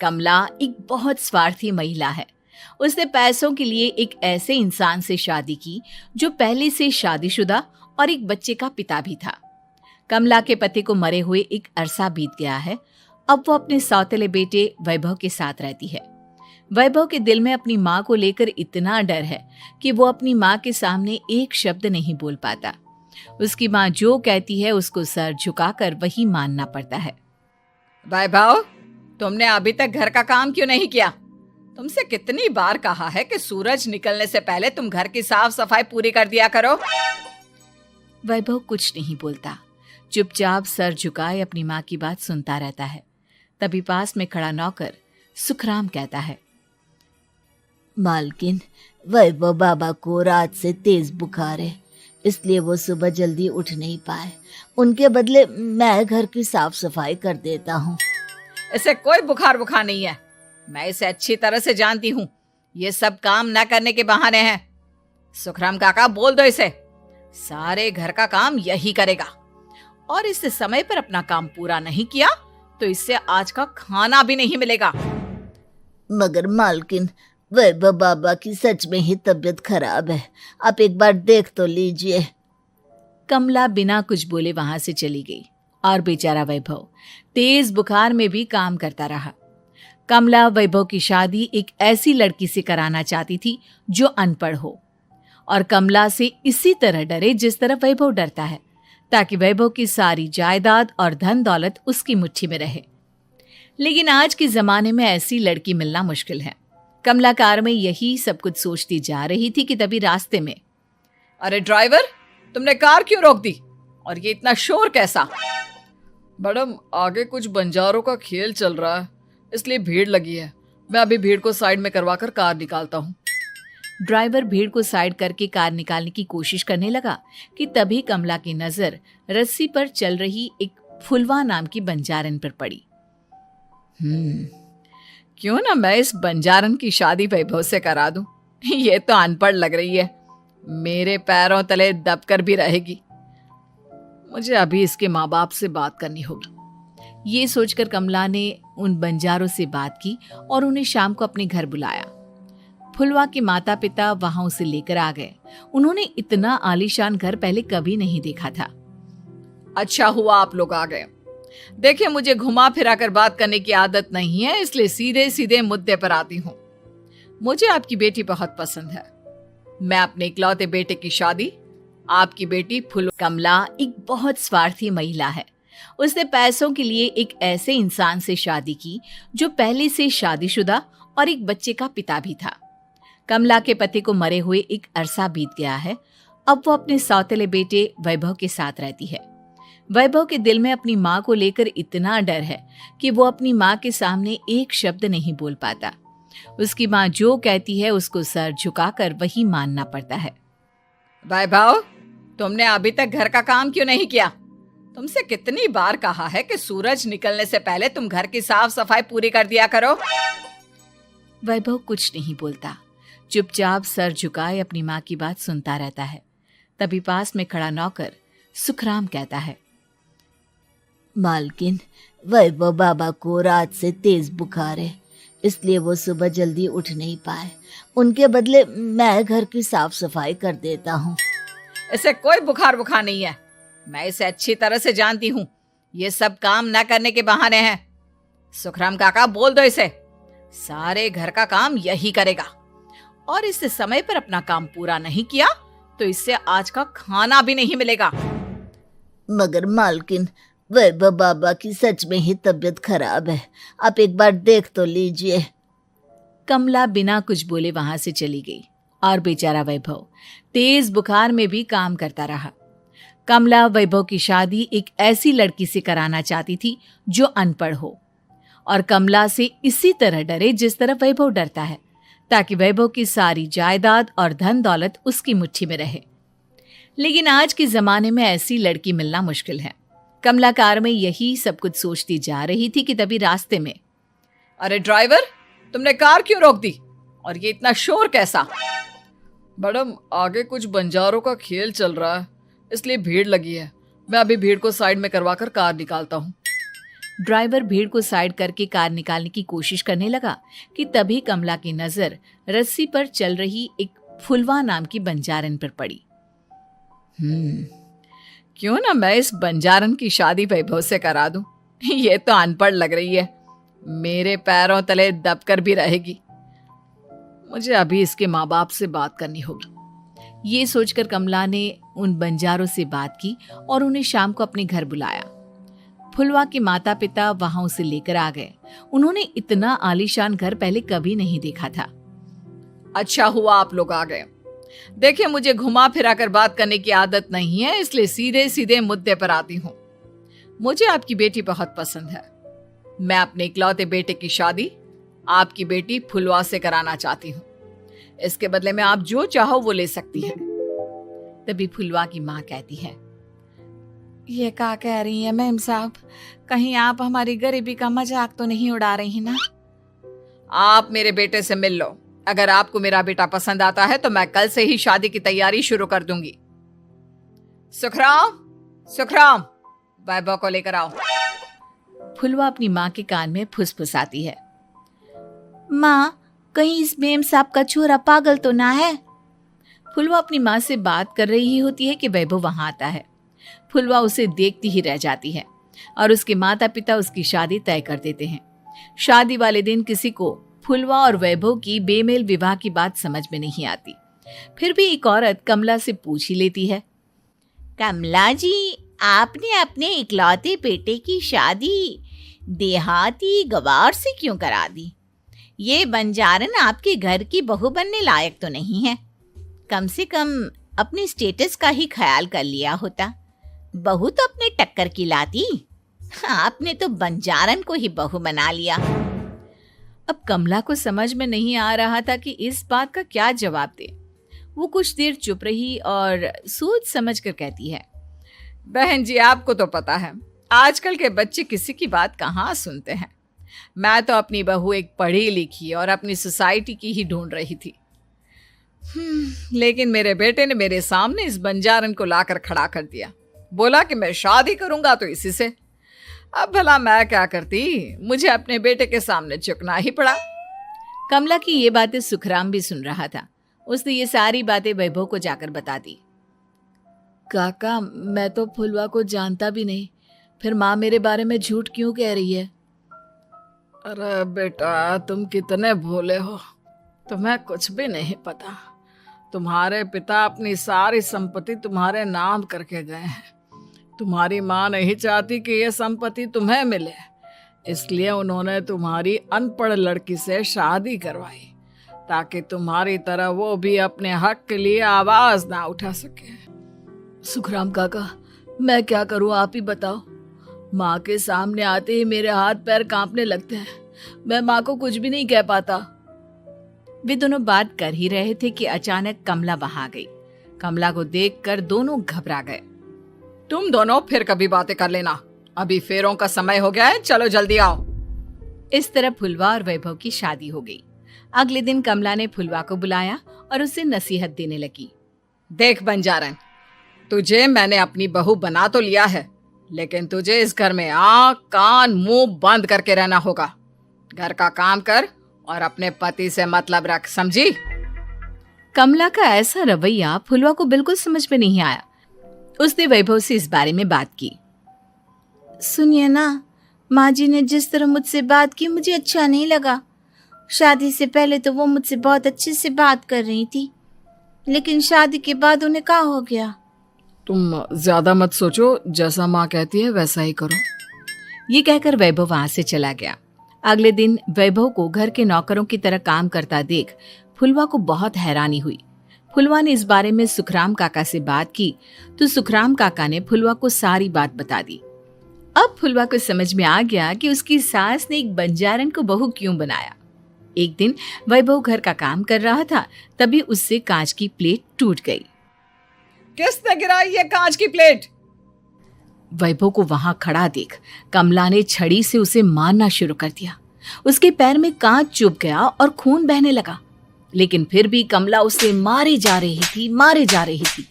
कमला एक बहुत स्वार्थी महिला है। उसने पैसों के लिए एक ऐसे इंसान से शादी की जो पहले से शादीशुदा और एक बच्चे का पिता भी था। कमला के पति को मरे हुए एक अरसा बीत गया है। अब वो अपने सौतेले बेटे वैभव के साथ रहती है। वैभव के दिल में अपनी माँ को लेकर इतना डर है कि वो अपनी माँ के सामने एक शब्द नहीं बोल पाता। उसकी माँ जो कहती है उसको सर झुकाकर वही मानना पड़ता है। वैभव, तुमने अभी तक घर का काम क्यों नहीं किया? तुमसे कितनी बार कहा है कि सूरज निकलने से पहले तुम घर की साफ सफाई पूरी कर दिया करो। वैभव कुछ नहीं बोलता, चुपचाप सर झुकाए अपनी माँ की बात सुनता रहता है। तभी पास में खड़ा नौकर सुखराम कहता है, मालकिन, वैभव बाबा को रात से तेज बुखार है, इसलिए वो सुबह जल्दी उठ नहीं पाए। उनके बदले मैं घर की साफ सफाई कर देता हूँ। इसे कोई बुखार नहीं है। मैं इसे अच्छी तरह से जानती हूँ। ये सब काम न करने के बहाने हैं। सुखराम काका, बोल दो इसे। सारे घर का काम यही करेगा और इससे समय पर अपना काम पूरा नहीं किया तो इससे आज का खाना भी नहीं मिलेगा। मगर मालकिन, वैभव बाबा की सच में ही तबीयत खराब है, आप एक बार देख तो लीजिए। कमला बिना कुछ बोले वहां से चली गई और बेचारा वैभव तेज बुखार में भी काम करता रहा। कमला वैभव की शादी एक ऐसी लड़की से कराना चाहती थी जो अनपढ़ हो और कमला से इसी तरह डरे जिस तरह वैभव डरता है, ताकि वैभव की सारी जायदाद और धन दौलत उसकी मुट्ठी में रहे। लेकिन आज के जमाने में ऐसी लड़की मिलना मुश्किल है। कमला कार में यही सब कुछ सोचती जा रही थी कि तभी रास्ते में, अरे ड्राइवर, तुमने कार क्यों रोक दी? और ये इतना शोर कैसा? मैडम, आगे कुछ बंजारों का खेल चल रहा है, इसलिए भीड़ लगी है। मैं अभी भीड़ को साइड में करवाकर कार निकालता हूँ। ड्राइवर भीड़ को साइड करके कार निकालने की कोशिश करने लगा कि तभी कमला की नजर रस्सी पर चल रही एक फुलवा नाम की बंजारन पर पड़ी। क्यों ना मैं इस बंजारन की शादी वैभव से करा दूं? ये तो अनपढ़ लग रही है, मेरे पैरों तले दबकर भी रहेगी। मुझे अभी इसके माँ बाप से बात करनी होगी। ये सोचकर कमला ने उन बंजारों से बात की और उन्हें शाम को अपने घर बुलाया। फुलवा के माता पिता वहां उसे लेकर आ गए। उन्होंने इतना आलीशान घर पहले कभी नहीं देखा था। अच्छा हुआ आप लोग आ गए। देखिए, मुझे घुमा फिरा कर बात करने की आदत नहीं है, इसलिए सीधे सीधे मुद्दे पर आती हूँ। मुझे आपकी बेटी बहुत पसंद है। मैं अपने इकलौते बेटे की शादी आपकी बेटी कमला एक बहुत स्वार्थी महिला है। उसने पैसों के लिए एक ऐसे इंसान से शादी की जो पहले से शादीशुदा और एक बच्चे का पिता भी था। कमला के पति को मरे हुए एक अरसा बीत गया है। अब वो अपने सौतेले बेटे वैभव के साथ रहती है। वैभव के दिल में अपनी माँ को लेकर इतना डर है कि वो अपनी माँ के सामने एक शब्द नहीं बोल पाता। उसकी माँ जो कहती है उसको सर झुकाकर वही मानना पड़ता है। वैभव, तुमने अभी तक घर का काम क्यों नहीं किया? तुमसे कितनी बार कहा है कि सूरज निकलने से पहले तुम घर की साफ सफाई पूरी कर दिया करो। वैभव कुछ नहीं बोलता, चुपचाप सर झुकाए अपनी माँ की बात सुनता रहता है। तभी पास में खड़ा नौकर सुखराम कहता है, मालकिन, वैभव बाबा को रात से तेज बुखार है, इसलिए वो सुबह जल्दी उठ नहीं पाए। उनके बदले मैं घर की साफ सफाई कर देता हूँ। इसे कोई बुखार नहीं है। मैं इसे अच्छी तरह से जानती हूँ। ये सब काम न करने के बहाने हैं। सुखराम काका, बोल दो इसे। सारे घर का काम यही करेगा और इससे समय पर अपना काम पूरा नहीं किया तो इससे आज का खाना भी नहीं मिलेगा। मगर मालकिन, वैभव बाबा की सच में ही तबीयत खराब है, आप एक बार देख तो लीजिए। कमला बिना कुछ बोले वहां से चली गई और बेचारा वैभव तेज बुखार में भी काम करता रहा। कमला वैभव की शादी एक ऐसी लड़की से कराना चाहती थी जो अनपढ़ हो और कमला से इसी तरह डरे जिस तरह वैभव डरता है, ताकि वैभव की सारी जायदाद और धन दौलत उसकी मुट्ठी में रहे। लेकिन आज के जमाने में ऐसी लड़की मिलना मुश्किल है। कमला कार में यही सब कुछ सोचती जा रही थी कि तभी रास्ते में, अरे ड्राइवर, तुमने कार क्यों रोक दी? और ये इतना शोर कैसा? मैडम, आगे कुछ बंजारों का खेल चल रहा है, इसलिए भीड़ लगी है। मैं अभी भीड़ को साइड में करवाकर कार निकालता हूँ। ड्राइवर भीड़ को साइड करके कार निकालने की कोशिश करने लगा कि तभी कमला की नजर रस्सी पर चल रही एक फुलवा नाम की बंजारन पर पड़ी। क्यों ना मैं इस बंजारन की शादी वैभव से करा दूं। ये तो अनपढ़ लग रही है, मेरे पैरों तले दबकर भी रहेगी। मुझे अभी इसके माँ बाप से बात करनी होगी। ये सोचकर कमला ने उन बंजारों से बात की और उन्हें शाम को अपने घर बुलाया। फुलवा के माता पिता वहां उसे लेकर आ गए। उन्होंने इतना आलीशान घर पहले कभी नहीं देखा था। अच्छा हुआ आप लोग आ गए। देखिए, मुझे घुमा फिरा कर बात करने की आदत नहीं है, इसलिए सीधे सीधे मुद्दे पर आती हूँ। मुझे आपकी बेटी बहुत पसंद है। मैं अपने इकलौते बेटे की शादी आपकी बेटी फुलवा से कराना चाहती हूँ। इसके बदले में आप जो चाहो वो ले सकती हैं। तभी फुलवा की माँ कहती है, ये क्या कह रही है मैम साहब, कहीं आप हमारी गरीबी का मजाक तो नहीं उड़ा रही ना? आप मेरे बेटे से मिल लो। अगर आपको मेरा बेटा पसंद आता है तो मैं कल से ही शादी की तैयारी शुरू कर दूंगी। सुखराम, सुखराम, वैभव को लेकर आओ। फुलवा अपनी माँ के कान में फुसफुसाती है, माँ कहीं इस मेम साहब का छोरा पागल तो ना है? फुलवा अपनी माँ से बात कर रही होती है कि वैभव वहां आता है। फुलवा उसे देखती ही रह जाती है और उसके माता पिता उसकी शादी तय कर देते हैं। शादी वाले दिन किसी को फुलवा और वैभव की बेमेल विवाह की बात समझ में नहीं आती। फिर भी एक औरत कमला से पूछ ही लेती है, कमला जी, आपने अपने इकलौते बेटे की शादी देहाती गवार से क्यों करा दी? ये बंजारन आपके घर की बहू बनने लायक तो नहीं है। कम से कम अपने स्टेटस का ही ख्याल कर लिया होता। बहू तो अपने टक्कर की लाती, आपने तो बंजारन को ही बहू बना लिया। अब कमला को समझ में नहीं आ रहा था कि इस बात का क्या जवाब दे। वो कुछ देर चुप रही और सोच समझ कर कहती है, बहन जी, आपको तो पता है आजकल के बच्चे किसी की बात कहाँ सुनते हैं। मैं तो अपनी बहू एक पढ़ी लिखी और अपनी सोसाइटी की ही ढूंढ रही थी। लेकिन मेरे बेटे ने मेरे सामने इस बंजारन को लाकर खड़ा कर दिया। बोला कि मैं शादी करूंगा तो इसी से। अब भला मैं क्या करती, मुझे अपने बेटे के सामने झुकना ही पड़ा। कमला की ये बातें सुखराम भी सुन रहा था। उसने ये सारी बातें वैभव को जाकर बता दी। काका, मैं तो फुलवा को जानता भी नहीं, फिर माँ मेरे बारे में झूठ क्यों कह रही है? अरे बेटा, तुम कितने भोले हो, तुम्हें कुछ भी नहीं पता। तुम्हारे पिता अपनी सारी संपत्ति तुम्हारे नाम करके गए हैं। तुम्हारी माँ नहीं चाहती कि ये संपत्ति तुम्हें मिले, इसलिए उन्होंने तुम्हारी अनपढ़ लड़की से शादी करवाई ताकि तुम्हारी तरह वो भी अपने हक के लिए आवाज ना उठा सके। सुखराम काका, मैं क्या करूं, आप ही बताओ। माँ के सामने आते ही मेरे हाथ पैर कांपने लगते हैं। मैं माँ को कुछ भी नहीं कह पाता। वे दोनों बात कर ही रहे थे कि अचानक कमला वहां आ गई। कमला को देखकर दोनों घबरा गए। तुम दोनों फिर कभी बातें कर लेना, अभी फेरों का समय हो गया है, चलो जल्दी आओ। इस तरह फुलवा और वैभव की शादी हो गई। अगले दिन कमला ने फुलवा को बुलाया और उसे नसीहत देने लगी। देख बंजारन, तुझे मैंने अपनी बहू बना तो लिया है, लेकिन तुझे इस घर में आंख कान मुंह बंद करके रहना होगा। घर का काम कर और अपने पति से मतलब रख, समझी? कमला का ऐसा रवैया फुलवा को बिल्कुल समझ में नहीं आया। उसने वैभव से इस बारे में बात की। सुनिए ना, माँ जी ने जिस तरह मुझसे बात की मुझे अच्छा नहीं लगा। शादी से पहले तो वो मुझसे बहुत अच्छे से बात कर रही थी, लेकिन शादी के बाद उन्हें क्या हो गया? तुम ज्यादा मत सोचो, जैसा माँ कहती है वैसा ही करो। ये कहकर वैभव वहां से चला गया। अगले दिन वैभव को घर के नौकरों की तरह काम करता देख फुलवा को बहुत हैरानी हुई। फुलवा ने इस बारे में सुखराम काका से बात की तो सुखराम काका ने फुलवा को सारी बात बता दी। अब फुलवा को समझ में आ गया कि उसकी सास ने एक बंजारन को बहू क्यों बनाया। एक दिन वैभव घर का काम कर रहा था, तभी उससे कांच की प्लेट टूट गई। किसने गिराई ये कांच की प्लेट? वैभव को वहां खड़ा देख कमला ने छड़ी से उसे मारना शुरू कर दिया। उसके पैर में कांच चुभ गया और खून बहने लगा, लेकिन फिर भी कमला उसे मारे जा रही थी।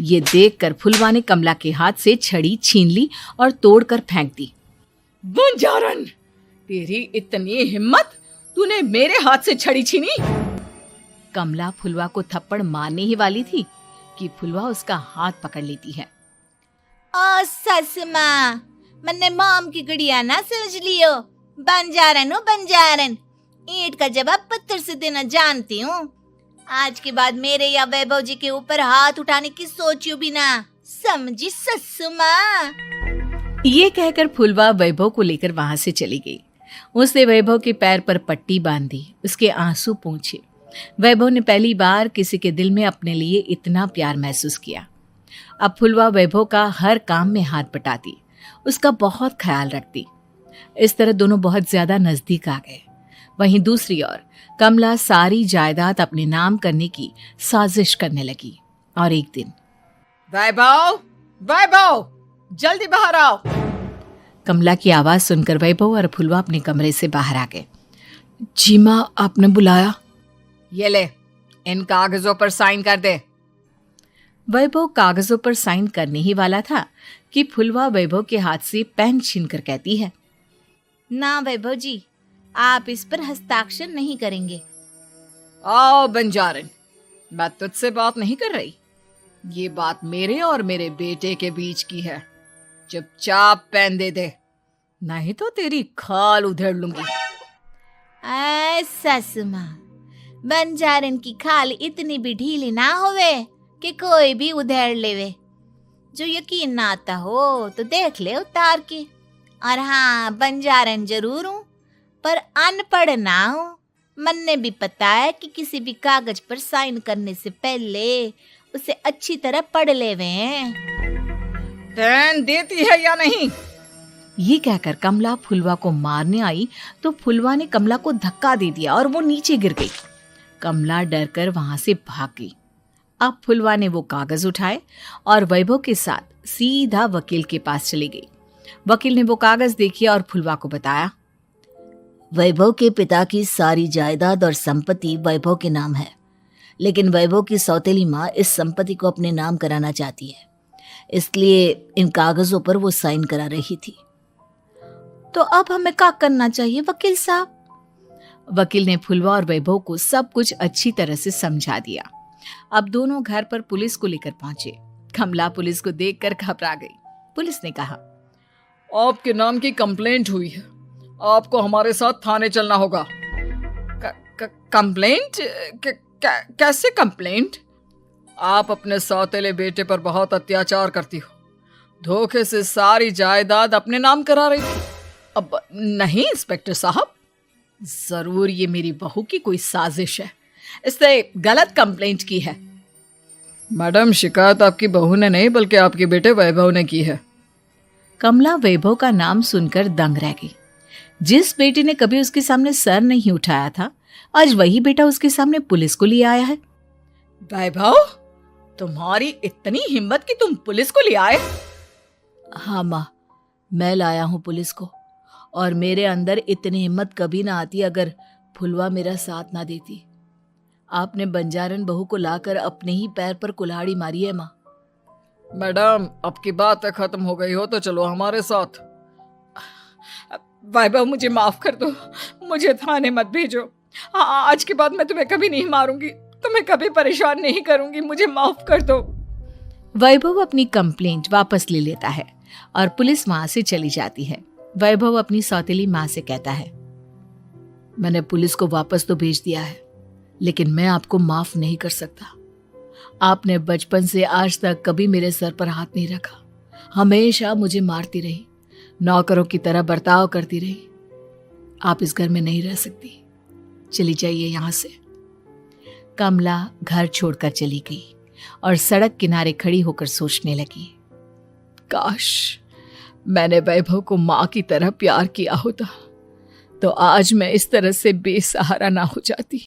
ये देखकर फुलवा ने कमला के हाथ से छड़ी छीन ली और तोड़कर फेंक दी। बंजारन, तेरी इतनी हिम्मत, तूने मेरे हाथ से छड़ी छीनी। कमला फुलवा को थप्पड़ मारने ही वाली थी कि फुलवा उसका हाथ पकड़ लेती है। ओ सस माँ, मैंने मॉम की गुड़िया ना समझ लियो। बंजारन हो बंजारन, ईंट का जवाब पत्थर से देना जानती हूँ। आज के बाद मेरे या वैभव जी के ऊपर हाथ उठाने की सोचियो भी ना, समझी ससु माँ। ये कहकर फुलवा वैभव को लेकर वहां से चली गई। उसने वैभव के पैर पर पट्टी बांधी, उसके आंसू पोंछे। वैभव ने पहली बार किसी के दिल में अपने लिए इतना प्यार महसूस किया। अब फुलवा वैभव का हर काम में हाथ बटाती, उसका बहुत ख्याल रखती। इस तरह दोनों बहुत ज्यादा नजदीक आ गए। वहीं दूसरी ओर कमला सारी जायदाद अपने नाम करने की साजिश करने लगी। और एक दिन, वैभव, वैभव, जल्दी बाहर आओ। कमला की आवाज सुनकर वैभव और फुलवा अपने कमरे से बाहर आ गए। जी माँ, आपने बुलाया? ये ले, इन कागजों पर साइन कर दे। वैभव कागजों पर साइन करने ही वाला था कि फुलवा वैभव के हाथ से पेन छीनकर कहती है, ना वैभव जी, आप इस पर हस्ताक्षर नहीं करेंगे। आओ बंजारन, मैं तुझसे बात नहीं कर रही। ये बात मेरे और मेरे बेटे के बीच की है। चुपचाप पेन दे दे, नहीं तो तेरी खाल उधेड़ लूंगी। ससु माँ, बंजारन की खाल इतनी भी ढीली ना होवे कि कोई भी उधेड़ लेवे। जो यकीन ना आता हो तो देख ले उतार के। और हाँ, बंजारन जरूर हूँ पर अनपढ़ ना हूँ। मन्ने भी पता है कि किसी भी कागज पर साइन करने से पहले उसे अच्छी तरह पढ़ लेवे हैं। पेन देती है या नहीं? ये कहकर कमला फुलवा को मारने आई तो फुलवा ने कमला को धक्का दे दिया और वो नीचे गिर गई। कमला डरकर वहां से भाग गई। अब फुलवा ने वो कागज उठाए और वैभव के साथ सीधा वकील के पास चली गई। वकील ने वो कागज देखे और फुलवा को बताया, वैभव के पिता की सारी जायदाद और संपत्ति वैभव के नाम है, लेकिन वैभव की सौतेली माँ इस संपत्ति को अपने नाम कराना चाहती है, इसलिए इन कागजों पर वो साइन करा रही थी। तो अब हमें क्या करना चाहिए वकील साहब? वकील ने फुलवा और वैभव को सब कुछ अच्छी तरह से समझा दिया। अब दोनों घर पर पुलिस को लेकर पहुंचे। कमला पुलिस को देखकर घबरा गई। पुलिस ने कहा, आपके नाम की कंप्लेंट हुई है, आपको हमारे साथ थाने चलना होगा। कंप्लेंट? कैसे कंप्लेंट? आप अपने सौतेले बेटे पर बहुत अत्याचार करती हो, धोखे से सारी जायदाद अपने नाम करा रही थी। अब नहीं इंस्पेक्टर साहब, जरूर ये मेरी बहू की कोई साजिश है, इसने गलत कंप्लेंट की है। मैडम, शिकायत आपकी बहू ने नहीं बल्कि आपके बेटे वैभव ने की है। कमला वैभव का नाम सुनकर दंग रह गई। जिस बेटे ने कभी उसके सामने सर नहीं उठाया था, आज वही बेटा उसके सामने पुलिस को ले आया है। वैभव, तुम्हारी इतनी हिम्मत कि तुम पुलिस को ले आए? हाँ माँ, मैं लाया हूँ पुलिस को, और मेरे अंदर इतनी हिम्मत कभी ना आती अगर फुलवा मेरा साथ ना देती। आपने बंजारन बहू को लाकर अपने ही पैर पर कुल्हाड़ी मारी है माँ। मैडम, अब की बात खत्म हो गई हो तो चलो हमारे साथ। वैभव, मुझे माफ कर दो, मुझे थाने मत भेजो। आज के बाद मैं तुम्हें कभी नहीं मारूंगी, तुम्हें कभी परेशान नहीं करूंगी, मुझे माफ कर दो। वैभव अपनी कंप्लेंट वापस ले लेता है और पुलिस वहां से चली जाती है। वैभव अपनी सौतेली माँ से कहता है, मैंने पुलिस को वापस तो भेज दिया है, लेकिन मैं आपको माफ नहीं कर सकता। आपने बचपन से आज तक कभी मेरे सर पर हाथ नहीं रखा, हमेशा मुझे मारती रही, नौकरों की तरह बर्ताव करती रही। आप इस घर में नहीं रह सकती, चली जाइए यहां से। कमला घर छोड़कर चली गई और सड़क किनारे खड़ी होकर सोचने लगी, काश मैंने वैभव को माँ की तरह प्यार किया होता तो आज मैं इस तरह से बेसहारा ना हो जाती।